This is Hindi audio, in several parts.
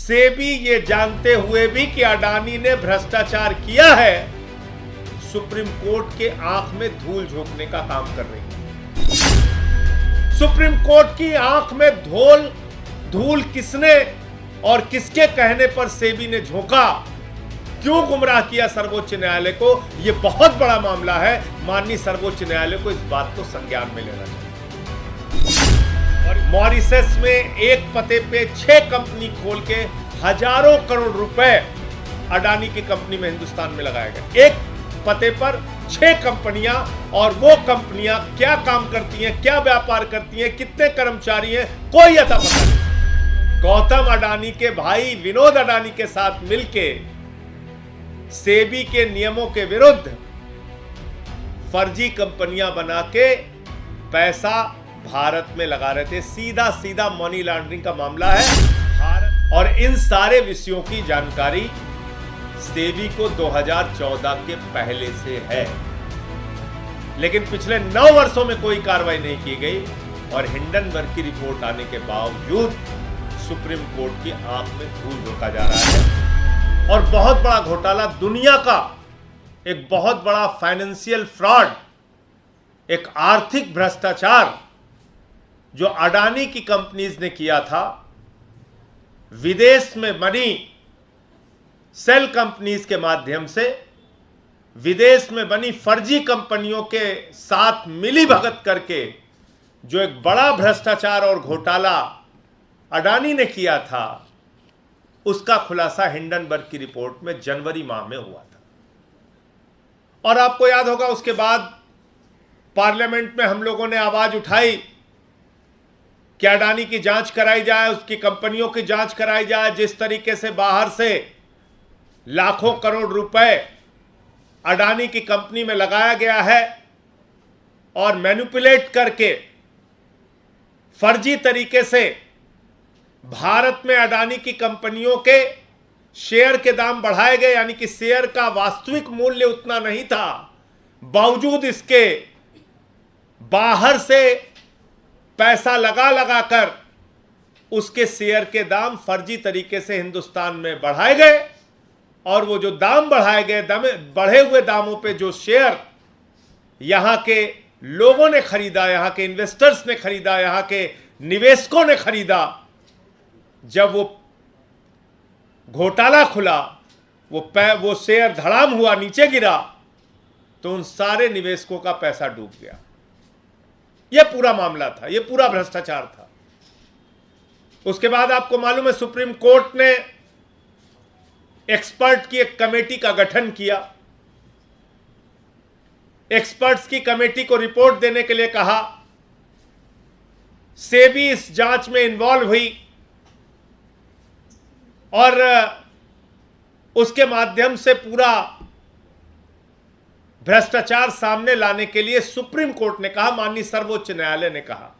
सेबी ये जानते हुए भी कि अडानी ने भ्रष्टाचार किया है, सुप्रीम कोर्ट के आंख में धूल झोंकने का काम कर रही है। सुप्रीम कोर्ट की आंख में धूल किसने और किसके कहने पर सेबी ने झोंका, क्यों गुमराह किया सर्वोच्च न्यायालय को, यह बहुत बड़ा मामला है। माननीय सर्वोच्च न्यायालय को इस बात को संज्ञान में लेना चाहिए। मॉरिशस में एक पते पे 6 कंपनी खोल के हजारों करोड़ रुपए अडानी की कंपनी में हिंदुस्तान में लगाया गया। एक पते पर 6 कंपनियां, और वो कंपनियां क्या काम करती हैं, क्या व्यापार करती हैं, कितने कर्मचारी हैं, कोई अता पता नहीं। गौतम अडानी के भाई विनोद अडानी के साथ मिलके सेबी के नियमों के विरुद्ध फर्जी कंपनियां बना के पैसा भारत में लगा रहे थे। सीधा सीधा मनी लॉन्ड्रिंग का मामला है। और इन सारे विषयों की जानकारी सेबी को 2014 के पहले से है, लेकिन पिछले 9 वर्षों में कोई कार्रवाई नहीं की गई। और हिंडनबर्ग की रिपोर्ट आने के बावजूद सुप्रीम कोर्ट की आंख में धूल झोंका जा रहा है। और बहुत बड़ा घोटाला, दुनिया का एक बहुत बड़ा फाइनेंशियल फ्रॉड, एक आर्थिक भ्रष्टाचार जो अडानी की कंपनीज ने किया था, विदेश में बनी सेल कंपनीज के माध्यम से विदेश में बनी फर्जी कंपनियों के साथ मिली भगत करके जो एक बड़ा भ्रष्टाचार और घोटाला अडानी ने किया था, उसका खुलासा हिंडनबर्ग की रिपोर्ट में जनवरी माह में हुआ था। और आपको याद होगा, उसके बाद पार्लियामेंट में हम लोगों ने आवाज उठाई कि अडानी की जांच कराई जाए, उसकी कंपनियों की जांच कराई जाए। जिस तरीके से बाहर से लाखों करोड़ रुपए अडानी की कंपनी में लगाया गया है और मैनिपुलेट करके फर्जी तरीके से भारत में अडानी की कंपनियों के शेयर के दाम बढ़ाए गए, यानी कि शेयर का वास्तविक मूल्य उतना नहीं था, बावजूद इसके बाहर से पैसा लगा कर उसके शेयर के दाम फर्जी तरीके से हिंदुस्तान में बढ़ाए गए। और वो जो दाम बढ़ाए गए, बढ़े हुए दामों पे जो शेयर यहां के लोगों ने खरीदा, यहां के इन्वेस्टर्स ने खरीदा, यहां के निवेशकों ने खरीदा, जब वो घोटाला खुला, वो शेयर धड़ाम हुआ, नीचे गिरा, तो उन सारे निवेशकों का पैसा डूब गया। यह पूरा मामला था, यह पूरा भ्रष्टाचार था। उसके बाद आपको मालूम है, सुप्रीम कोर्ट ने एक्सपर्ट की एक कमेटी का गठन किया। एक्सपर्ट्स की कमेटी को रिपोर्ट देने के लिए कहा। सेबी इस जांच में इन्वॉल्व हुई और उसके माध्यम से पूरा भ्रष्टाचार सामने लाने के लिए सुप्रीम कोर्ट ने कहा, माननीय सर्वोच्च न्यायालय ने कहा।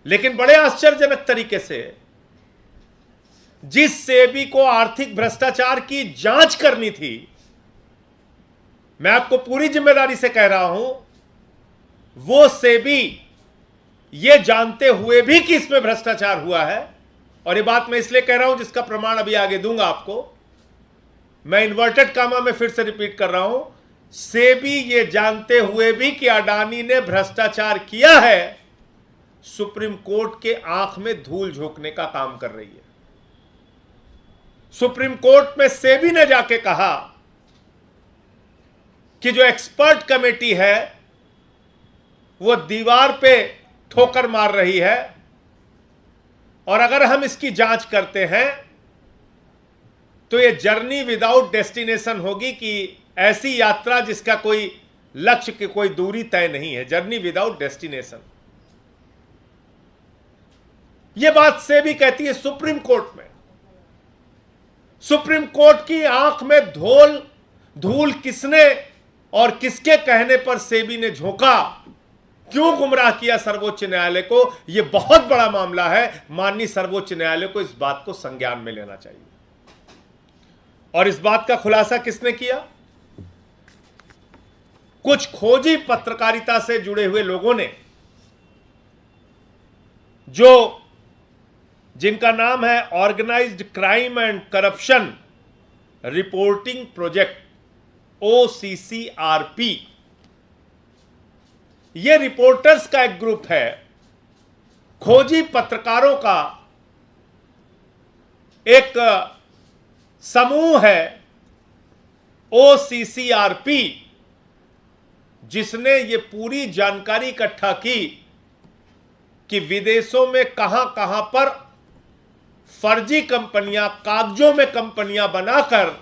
लेकिन बड़े आश्चर्यजनक तरीके से जिस सेबी को आर्थिक भ्रष्टाचार की जांच करनी थी, मैं आपको पूरी जिम्मेदारी से कह रहा हूं, वो सेबी ये जानते हुए भी कि इसमें भ्रष्टाचार हुआ है, और ये बात मैं इसलिए कह रहा हूं जिसका प्रमाण अभी आगे दूंगा आपको, मैं इन्वर्टेड कामा में फिर से रिपीट कर रहा हूं, सेबी ये जानते हुए भी कि अडानी ने भ्रष्टाचार किया है, सुप्रीम कोर्ट के आंख में धूल झोंकने का काम कर रही है। सुप्रीम कोर्ट में सेबी ने जाके कहा कि जो एक्सपर्ट कमेटी है वो दीवार पे ठोकर मार रही है, और अगर हम इसकी जांच करते हैं तो ये जर्नी विदाउट डेस्टिनेशन होगी, कि ऐसी यात्रा जिसका कोई लक्ष्य की कोई दूरी तय नहीं है, जर्नी विदाउट डेस्टिनेशन। यह बात सेबी कहती है सुप्रीम कोर्ट में। सुप्रीम कोर्ट की आंख में धूल किसने और किसके कहने पर सेबी ने झोंका, क्यों गुमराह किया सर्वोच्च न्यायालय को, यह बहुत बड़ा मामला है। माननीय सर्वोच्च न्यायालय को इस बात को संज्ञान में लेना चाहिए। और इस बात का खुलासा किसने किया? कुछ खोजी पत्रकारिता से जुड़े हुए लोगों ने, जो जिनका नाम है organised crime and corruption reporting project, OCCRP। यह रिपोर्टर्स का एक ग्रुप है, खोजी पत्रकारों का एक समूह है, OCCRP, जिसने ये पूरी जानकारी इकट्ठा की कि विदेशों में कहां कहां पर फर्जी कंपनियां, कागजों में कंपनियां बनाकर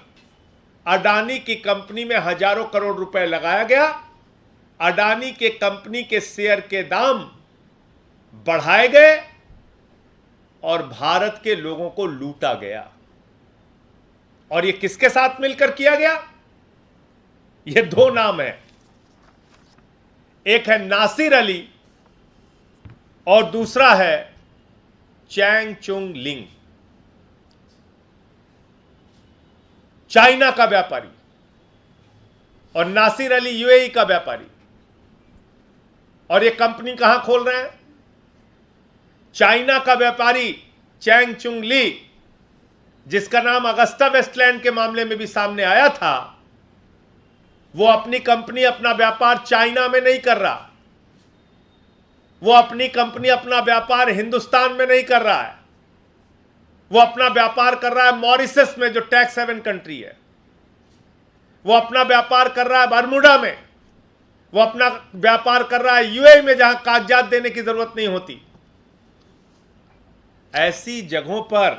अडानी की कंपनी में हजारों करोड़ रुपए लगाया गया, अडानी के कंपनी के शेयर के दाम बढ़ाए गए और भारत के लोगों को लूटा गया। और यह किसके साथ मिलकर किया गया? यह दो नाम है, एक है नासिर अली और दूसरा है चैंग चुंग लिंग, चाइना का व्यापारी, और नासिर अली यूएई का व्यापारी। और ये कंपनी कहां खोल रहे हैं? चाइना का व्यापारी चैंग चुंग ली, जिसका नाम अगस्ता वेस्टलैंड के मामले में भी सामने आया था, वो अपनी कंपनी, अपना व्यापार चाइना में नहीं कर रहा, वो अपनी कंपनी, अपना व्यापार हिंदुस्तान में नहीं कर रहा है, वो अपना व्यापार कर रहा है मॉरिशस में, जो टैक्स हेवन कंट्री है। वो अपना व्यापार कर रहा है बरमूडा में, वो अपना व्यापार कर रहा है यूएई में, जहां कागजात देने की जरूरत नहीं होती। ऐसी जगहों पर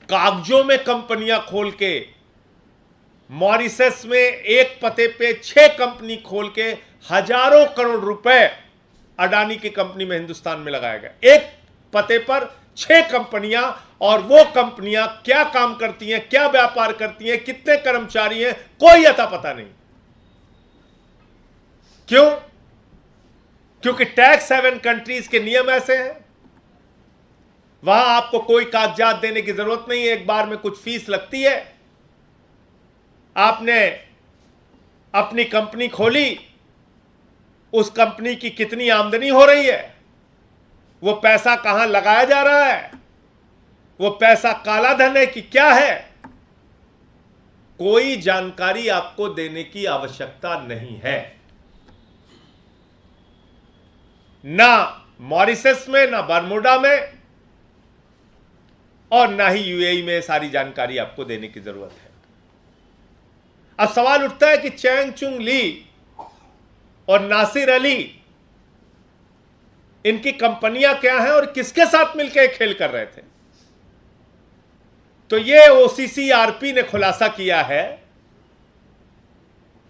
कागजों में कंपनियां खोल के, मॉरिशस में एक पते पे 6 कंपनी खोल के हजारों करोड़ रुपए अडानी की कंपनी में, हिंदुस्तान में लगाया गया। एक पते पर 6 कंपनियां, और वो कंपनियां क्या काम करती हैं, क्या व्यापार करती हैं, कितने कर्मचारी हैं, कोई अता पता नहीं। क्यों? क्योंकि टैक्स हेवन कंट्रीज के नियम ऐसे हैं, वहां आपको कोई कागजात देने की जरूरत नहीं है, एक बार में कुछ फीस लगती है। आपने अपनी कंपनी खोली, उस कंपनी की कितनी आमदनी हो रही है, वो पैसा कहां लगाया जा रहा है, वो पैसा काला धन है कि क्या है, कोई जानकारी आपको देने की आवश्यकता नहीं है। ना मॉरिशस में, ना बरमूडा में, और ना ही यूएई में सारी जानकारी आपको देने की जरूरत है। अब सवाल उठता है कि चैंग चुंग ली और नासिर अली, इनकी कंपनियां क्या हैं और किसके साथ मिलकर खेल कर रहे थे? तो ये OCCRP ने खुलासा किया है,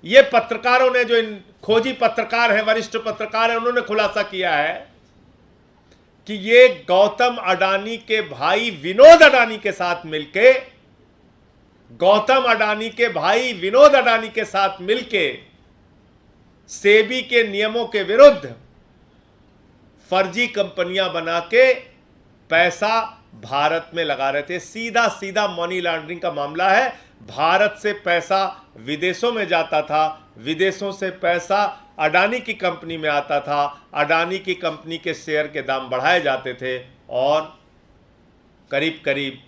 ये पत्रकारों ने, जो इन खोजी पत्रकार हैं, वरिष्ठ पत्रकार हैं, उन्होंने खुलासा किया है कि ये गौतम अडानी के भाई विनोद अडानी के साथ मिलके, गौतम अडानी के भाई विनोद अडानी के साथ मिलके सेबी के नियमों के विरुद्ध फर्जी कंपनियां बना के पैसा भारत में लगा रहे थे। सीधा सीधा मनी लॉन्ड्रिंग का मामला है। भारत से पैसा विदेशों में जाता था, विदेशों से पैसा अडानी की कंपनी में आता था, अडानी की कंपनी के शेयर के दाम बढ़ाए जाते थे, और करीब करीब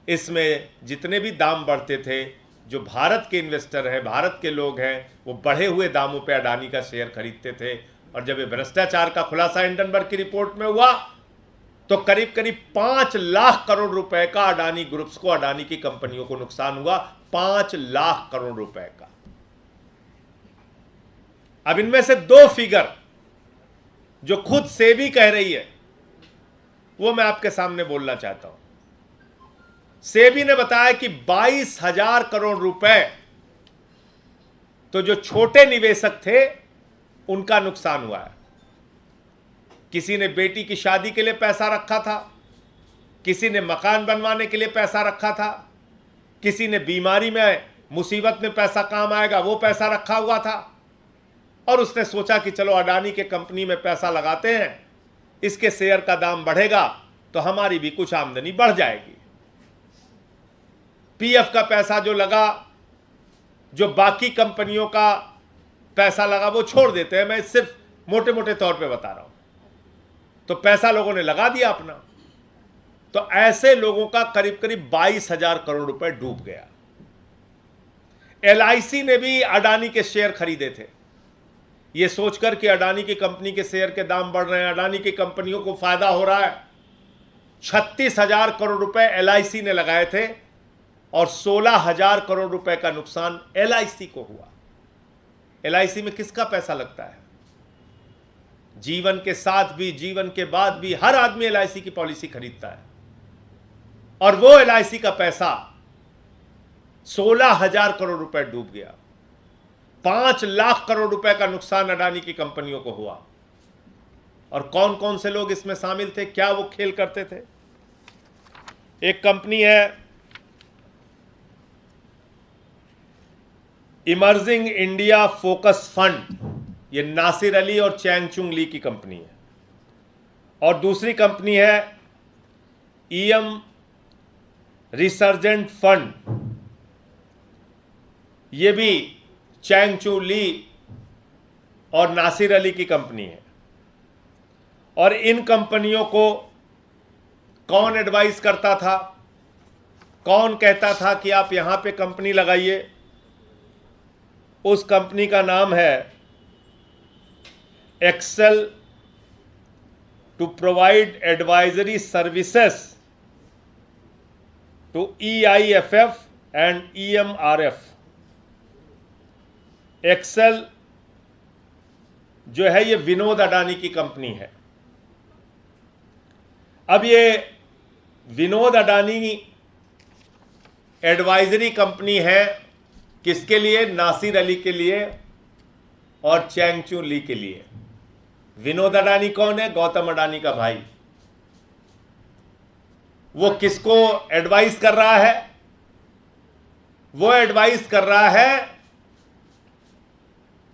इसमें जितने भी दाम बढ़ते थे, जो भारत के इन्वेस्टर हैं, भारत के लोग हैं, वो बढ़े हुए दामों पे अडानी का शेयर खरीदते थे। और जब ये भ्रष्टाचार का खुलासा हिंडनबर्ग की रिपोर्ट में हुआ, तो करीब करीब 5 लाख करोड़ रुपए का अडानी ग्रुप्स को, अडानी की कंपनियों को नुकसान हुआ, 5 लाख करोड़ रुपए का। अब इनमें से 2 फिगर जो खुद सेबी कह रही है, वो मैं आपके सामने बोलना चाहता हूं। सेबी ने बताया कि 22,000 करोड़ रुपए तो जो छोटे निवेशक थे उनका नुकसान हुआ है। किसी ने बेटी की शादी के लिए पैसा रखा था, किसी ने मकान बनवाने के लिए पैसा रखा था, किसी ने बीमारी में, मुसीबत में पैसा काम आएगा वो पैसा रखा हुआ था, और उसने सोचा कि चलो अडानी के कंपनी में पैसा लगाते हैं, इसके शेयर का दाम बढ़ेगा तो हमारी भी कुछ आमदनी बढ़ जाएगी। पीएफ का पैसा जो लगा, जो बाकी कंपनियों का पैसा लगा, वो छोड़ देते हैं, मैं सिर्फ मोटे मोटे तौर पे बता रहा हूं। तो पैसा लोगों ने लगा दिया अपना, तो ऐसे लोगों का करीब करीब 22,000 करोड़ रुपए डूब गया। LIC ने भी अडानी के शेयर खरीदे थे, ये सोचकर कि अडानी की कंपनी के शेयर के दाम बढ़ रहे हैं, अडानी की कंपनियों को फायदा हो रहा है। 36,000 करोड़ रुपए LIC ने लगाए थे और 16,000 करोड़ रुपए का नुकसान LIC को हुआ। LIC में किसका पैसा लगता है? जीवन के साथ भी जीवन के बाद भी हर आदमी LIC की पॉलिसी खरीदता है, और वो LIC का पैसा 16,000 करोड़ रुपए डूब गया। 5 लाख करोड़ रुपए का नुकसान अडानी की कंपनियों को हुआ। और कौन कौन से लोग इसमें शामिल थे, क्या वो खेल करते थे? एक कंपनी है इमर्जिंग इंडिया फोकस फंड, ये नासिर अली और चैंगचुंग ली की कंपनी है। और दूसरी कंपनी है EM रिसर्जेंट फंड, ये भी चैंगचुंग ली और नासिर अली की कंपनी है। और इन कंपनियों को कौन एडवाइस करता था, कौन कहता था कि आप यहां पे कंपनी लगाइए? उस कंपनी का नाम है Excel to provide advisory services to EIFF and EMRF। Excel जो है ये विनोद अडानी की कंपनी है। अब ये विनोद अडानी एडवाइजरी कंपनी है किसके लिए? नासिर अली के लिए और चैंगचुंग ली के लिए। विनोद अडानी कौन है? गौतम अडानी का भाई। वो किसको एडवाइस कर रहा है? वो एडवाइस कर रहा है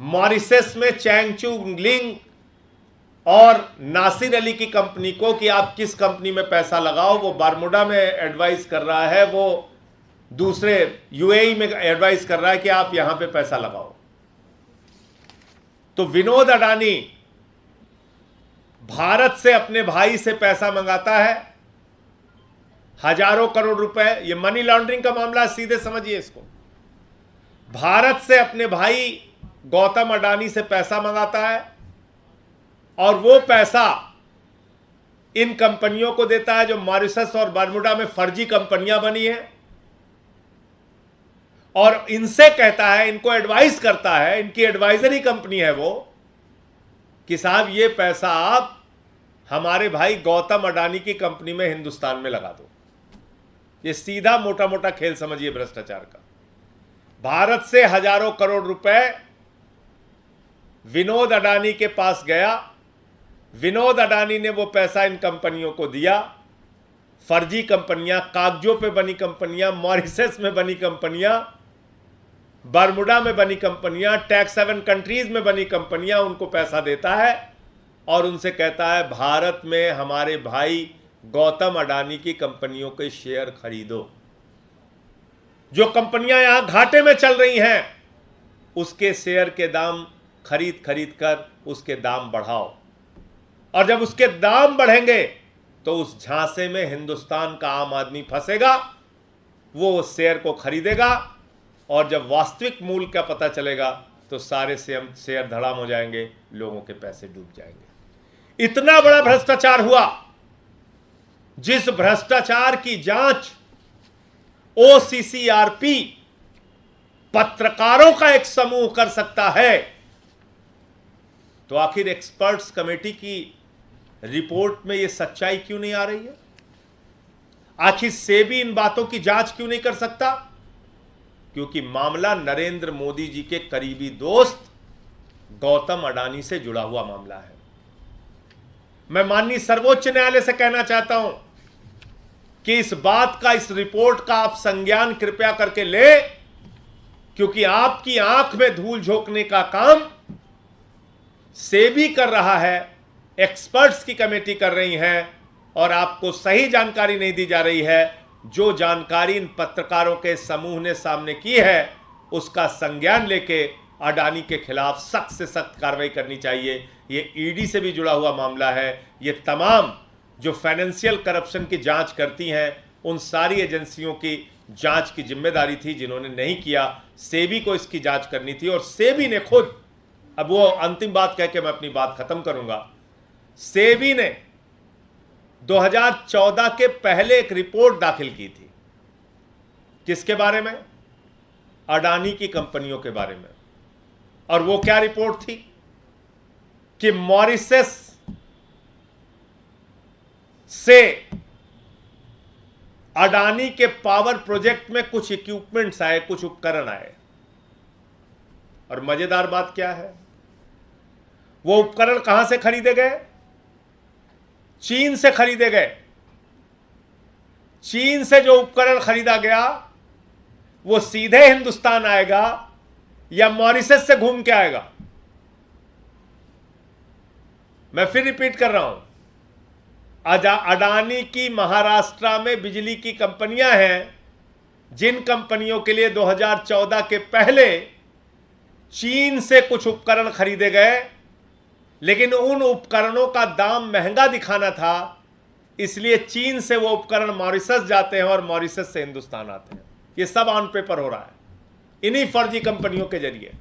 मॉरिशस में चैंगचुंग लिंग और नासिर अली की कंपनी को कि आप किस कंपनी में पैसा लगाओ। वो बरमुडा में एडवाइस कर रहा है, वो दूसरे UAE में एडवाइस कर रहा है कि आप यहां पे पैसा लगाओ। तो विनोद अडानी भारत से अपने भाई से पैसा मंगाता है, हजारों करोड़ रुपए। ये मनी लॉन्ड्रिंग का मामला, सीधे समझिए इसको। भारत से अपने भाई गौतम अडानी से पैसा मंगाता है और वो पैसा इन कंपनियों को देता है जो मॉरिशस और बरमुडा में फर्जी कंपनियां बनी हैं, और इनसे कहता है, इनको एडवाइस करता है, इनकी एडवाइजरी कंपनी है वो, कि साहब ये पैसा आप हमारे भाई गौतम अडानी की कंपनी में हिंदुस्तान में लगा दो। ये सीधा मोटा मोटा खेल समझिए भ्रष्टाचार का। भारत से हजारों करोड़ रुपए विनोद अडानी के पास गया, विनोद अडानी ने वो पैसा इन कंपनियों को दिया। फर्जी कंपनियां, कागजों पे बनी कंपनियां, मॉरिशस में बनी कंपनियां, बरमुडा में बनी कंपनियां, टैक्स हेवन कंट्रीज में बनी कंपनियां, उनको पैसा देता है और उनसे कहता है भारत में हमारे भाई गौतम अडानी की कंपनियों के शेयर खरीदो। जो कंपनियां यहां घाटे में चल रही हैं उसके शेयर के दाम खरीद कर उसके दाम बढ़ाओ, और जब उसके दाम बढ़ेंगे तो उस झांसे में हिंदुस्तान का आम आदमी फंसेगा, वो उस शेयर को खरीदेगा, और जब वास्तविक मूल्य का पता चलेगा तो सारे शेयर धड़ाम हो जाएंगे, लोगों के पैसे डूब जाएंगे। इतना बड़ा भ्रष्टाचार हुआ, जिस भ्रष्टाचार की जांच OCCRP पत्रकारों का एक समूह कर सकता है, तो आखिर एक्सपर्ट्स कमेटी की रिपोर्ट में यह सच्चाई क्यों नहीं आ रही है? आखिर सेबी इन बातों की जांच क्यों नहीं कर सकता? क्योंकि मामला नरेंद्र मोदी जी के करीबी दोस्त गौतम अडानी से जुड़ा हुआ मामला है। मैं माननीय सर्वोच्च न्यायालय से कहना चाहता हूं कि इस बात का, इस रिपोर्ट का आप संज्ञान कृपया करके ले, क्योंकि आपकी आंख में धूल झोंकने का काम सेबी कर रहा है, एक्सपर्ट्स की कमेटी कर रही है, और आपको सही जानकारी नहीं दी जा रही है। जो जानकारी इन पत्रकारों के समूह ने सामने की है उसका संज्ञान लेके अडानी के खिलाफ सख्त से सख्त कार्रवाई करनी चाहिए। ये ईडी से भी जुड़ा हुआ मामला है। ये तमाम जो फाइनेंशियल करप्शन की जांच करती हैं, उन सारी एजेंसियों की जांच की जिम्मेदारी थी, जिन्होंने नहीं किया। सेबी को इसकी जांच करनी थी और सेबी ने खुद, अब वो अंतिम बात कह के मैं अपनी बात खत्म करूंगा, सेबी ने 2014 के पहले एक रिपोर्ट दाखिल की थी। किसके बारे में? अडानी की कंपनियों के बारे में। और वो क्या रिपोर्ट थी कि मॉरिशस से अडानी के पावर प्रोजेक्ट में कुछ इक्विपमेंट्स आए, कुछ उपकरण आए। और मजेदार बात क्या है, वो उपकरण कहां से खरीदे गए? चीन से खरीदे गए। चीन से जो उपकरण खरीदा गया वो सीधे हिंदुस्तान आएगा या मॉरिशस से घूम के आएगा? मैं फिर रिपीट कर रहा हूं, अडानी की महाराष्ट्र में बिजली की कंपनियां हैं, जिन कंपनियों के लिए 2014 के पहले चीन से कुछ उपकरण खरीदे गए, लेकिन उन उपकरणों का दाम महंगा दिखाना था, इसलिए चीन से वो उपकरण मॉरिशस जाते हैं और मॉरिशस से हिंदुस्तान आते हैं। ये सब ऑन पेपर हो रहा है इन्हीं फर्जी कंपनियों के जरिए,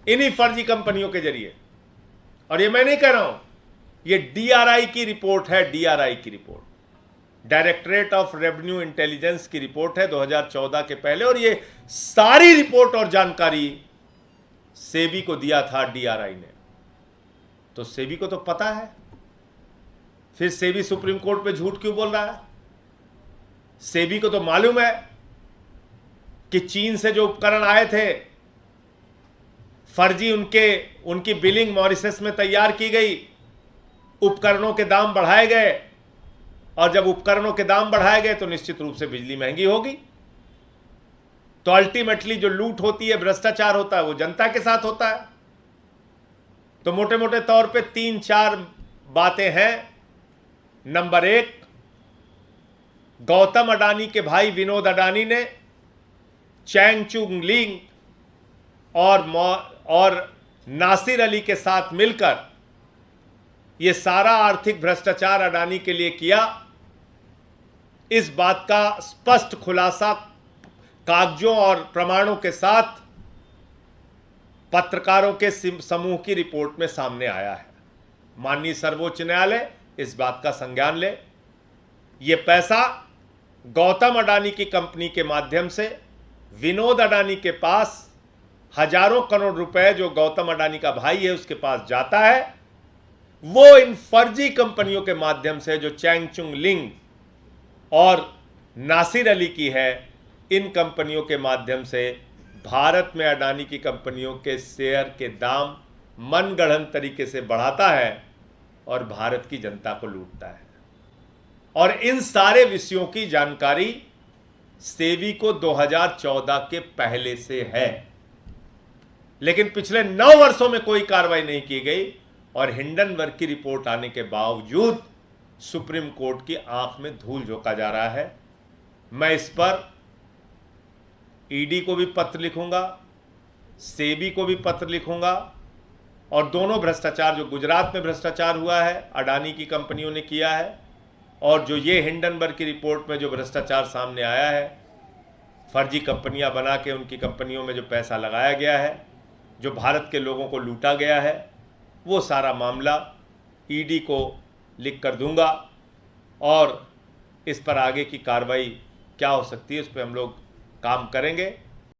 इन्हीं फर्जी कंपनियों के जरिए। और ये मैं नहीं कह रहा हूं, ये डीआरआई की रिपोर्ट है, डीआरआई की report, directorate of revenue intelligence की रिपोर्ट है 2014 के पहले। और ये सारी रिपोर्ट और जानकारी सेबी को दिया था डीआरआई ने। तो सेबी को तो पता है, फिर सेबी सुप्रीम कोर्ट पे झूठ क्यों बोल रहा है? सेबी को तो मालूम है कि चीन से जो उपकरण आए थे फर्जी, उनकी बिलिंग मॉरिशस में तैयार की गई, उपकरणों के दाम बढ़ाए गए, और जब उपकरणों के दाम बढ़ाए गए तो निश्चित रूप से बिजली महंगी होगी। तो अल्टीमेटली जो लूट होती है, भ्रष्टाचार होता है, वो जनता के साथ होता है। तो मोटे मोटे तौर पे 3-4 बातें हैं। नंबर 1, गौतम अडानी के भाई विनोद अडानी ने चैंगचुंग लिंग और नासिर अली के साथ मिलकर यह सारा आर्थिक भ्रष्टाचार अडानी के लिए किया। इस बात का स्पष्ट खुलासा कागजों और प्रमाणों के साथ पत्रकारों के समूह की रिपोर्ट में सामने आया है। माननीय सर्वोच्च न्यायालय इस बात का संज्ञान ले। यह पैसा गौतम अडानी की कंपनी के माध्यम से विनोद अडानी के पास हजारों करोड़ रुपए, जो गौतम अडानी का भाई है उसके पास जाता है, वो इन फर्जी कंपनियों के माध्यम से, जो चैंगचुंग लिंग और नासिर अली की है, इन कंपनियों के माध्यम से भारत में अडानी की कंपनियों के शेयर के दाम मनगढ़ंत तरीके से बढ़ाता है और भारत की जनता को लूटता है। और इन सारे विषयों की जानकारी सेबी को 2014 के पहले से है, लेकिन पिछले 9 वर्षों में कोई कार्रवाई नहीं की गई। और हिंडनबर्ग की रिपोर्ट आने के बावजूद सुप्रीम कोर्ट की आंख में धूल झोंका जा रहा है। मैं इस पर ईडी को भी पत्र लिखूंगा, सेबी को भी पत्र लिखूंगा, और दोनों भ्रष्टाचार, जो गुजरात में भ्रष्टाचार हुआ है, अडानी की कंपनियों ने किया है, और जो ये हिंडनबर्ग की रिपोर्ट में जो भ्रष्टाचार सामने आया है, फर्जी कंपनियां बना के उनकी कंपनियों में जो पैसा लगाया गया है, जो भारत के लोगों को लूटा गया है, वो सारा मामला ईडी को लिख कर दूंगा। और इस पर आगे की कार्रवाई क्या हो सकती है, उस पर हम लोग काम करेंगे।